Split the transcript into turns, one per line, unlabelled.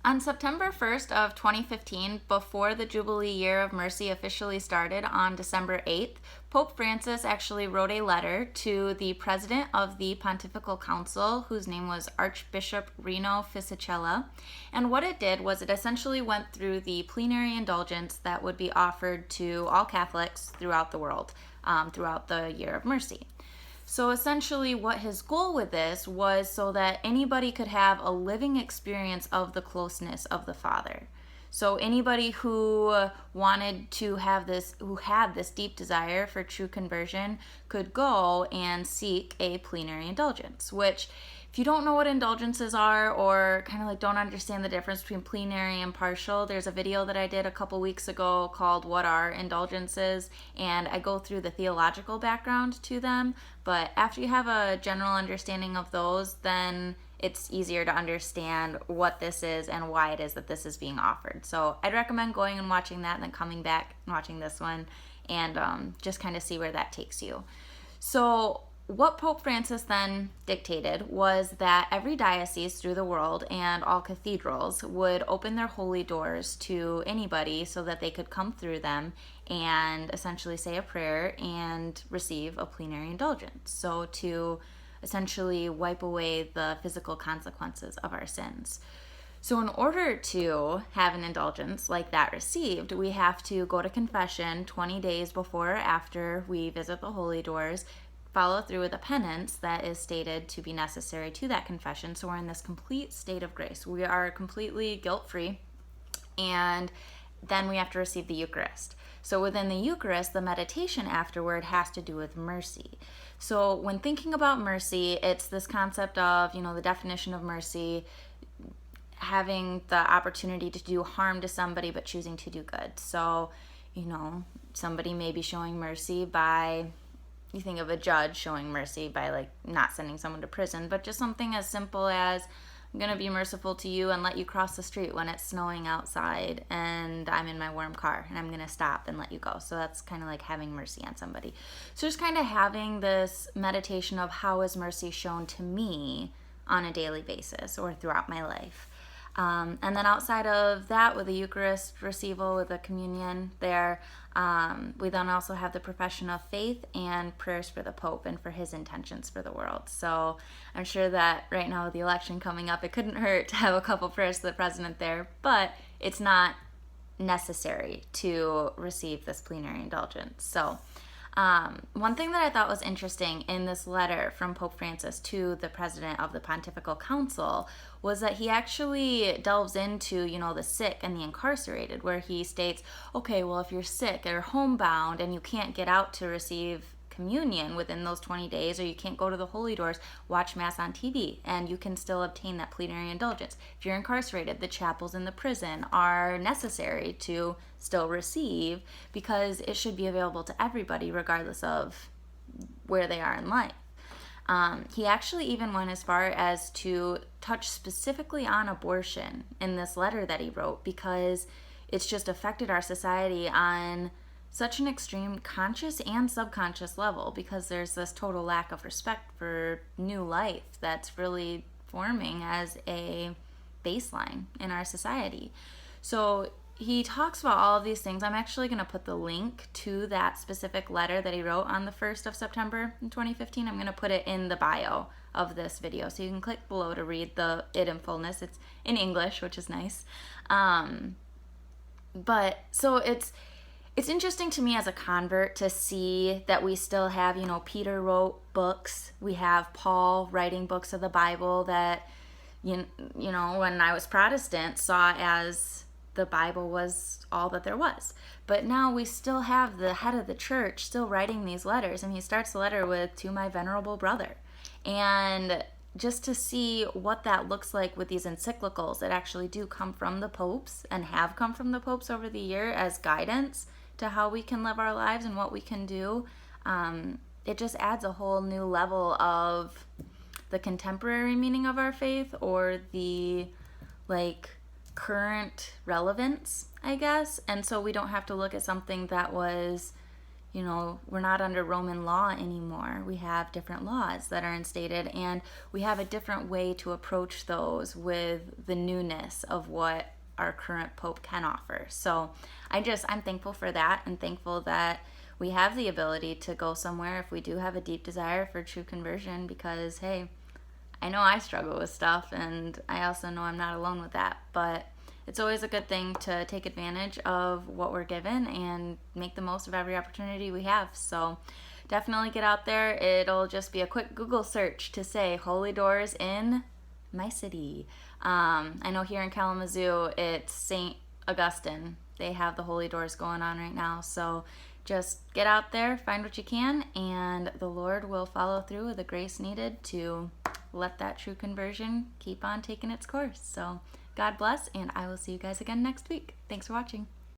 On September 1st of 2015, before the Jubilee Year of Mercy officially started on December 8th, Pope Francis actually wrote a letter to the president of the Pontifical Council, whose name was Archbishop Rino Fisichella. And what it did was it essentially went through the plenary indulgence that would be offered to all Catholics throughout the world, throughout the Year of Mercy. So essentially what his goal with this was so that anybody could have a living experience of the closeness of the Father. So anybody who wanted to have this, who had this deep desire for true conversion, could go and seek a plenary indulgence, which if you don't know what indulgences are or kind of like don't understand the difference between plenary and partial, there's a video that I did a couple weeks ago called What Are Indulgences? And I go through the theological background to them. But after you have a general understanding of those, then it's easier to understand what this is and why it is that this is being offered. So I'd recommend going and watching that and then coming back and watching this one and just kind of see where that takes you. So what Pope Francis then dictated was that every diocese through the world and all cathedrals would open their holy doors to anybody so that they could come through them and essentially say a prayer and receive a plenary indulgence. So to essentially wipe away the physical consequences of our sins. So in order to have an indulgence like that received, we have to go to confession 20 days before or after we visit the holy doors, follow through with a penance that is stated to be necessary to that confession. So we're in this complete state of grace. We are completely guilt-free, and then we have to receive the Eucharist. So within the Eucharist, the meditation afterward has to do with mercy. So when thinking about mercy, it's this concept of, the definition of mercy, having the opportunity to do harm to somebody but choosing to do good. So, somebody may be showing mercy by, you think of a judge showing mercy by like not sending someone to prison, but just something as simple as, I'm going to be merciful to you and let you cross the street when it's snowing outside and I'm in my warm car, and I'm going to stop and let you go. So that's kind of like having mercy on somebody. So just kind of having this meditation of how is mercy shown to me on a daily basis or throughout my life. And then outside of that, with the Eucharist receival, with the communion there, we then also have the profession of faith and prayers for the Pope and for his intentions for the world. So I'm sure that right now with the election coming up, it couldn't hurt to have a couple prayers to the president there, but it's not necessary to receive this plenary indulgence. So one thing that I thought was interesting in this letter from Pope Francis to the president of the Pontifical Council was that he actually delves into, the sick and the incarcerated, where he states, okay, well, if you're sick or homebound and you can't get out to receive communion within those 20 days, or you can't go to the holy doors, watch Mass on TV, and you can still obtain that plenary indulgence. If you're incarcerated, the chapels in the prison are necessary to still receive, because it should be available to everybody regardless of where they are in life. He actually even went as far as to touch specifically on abortion in this letter that he wrote, because it's just affected our society on such an extreme conscious and subconscious level, because there's this total lack of respect for new life that's really forming as a baseline in our society. So he talks about all of these things. I'm actually going to put the link to that specific letter that he wrote on the 1st of September in 2015. I'm going to put it in the bio of this video, so you can click below to read it in fullness. It's in English, which is nice. But so it's interesting to me as a convert to see that we still have, Peter wrote books. We have Paul writing books of the Bible that, when I was Protestant, saw as the Bible was all that there was. But now we still have the head of the church still writing these letters, and he starts the letter with, "To my venerable brother." And just to see what that looks like with these encyclicals that actually do come from the popes and have come from the popes over the year as guidance to how we can live our lives and what we can do, it just adds a whole new level of the contemporary meaning of our faith, or the current relevance, I guess. And so we don't have to look at something that was, we're not under Roman law anymore. We have different laws that are instated, and we have a different way to approach those with the newness of what our current Pope can offer. So I'm thankful for that, and thankful that we have the ability to go somewhere if we do have a deep desire for true conversion, because, hey, I know I struggle with stuff, and I also know I'm not alone with that, but it's always a good thing to take advantage of what we're given and make the most of every opportunity we have. So definitely get out there. It'll just be a quick Google search to say Holy Doors in my city. I know here in Kalamazoo, it's St. Augustine. They have the Holy Doors going on right now. So just get out there, find what you can, and the Lord will follow through with the grace needed to let that true conversion keep on taking its course. So God bless, and I will see you guys again next week. Thanks for watching.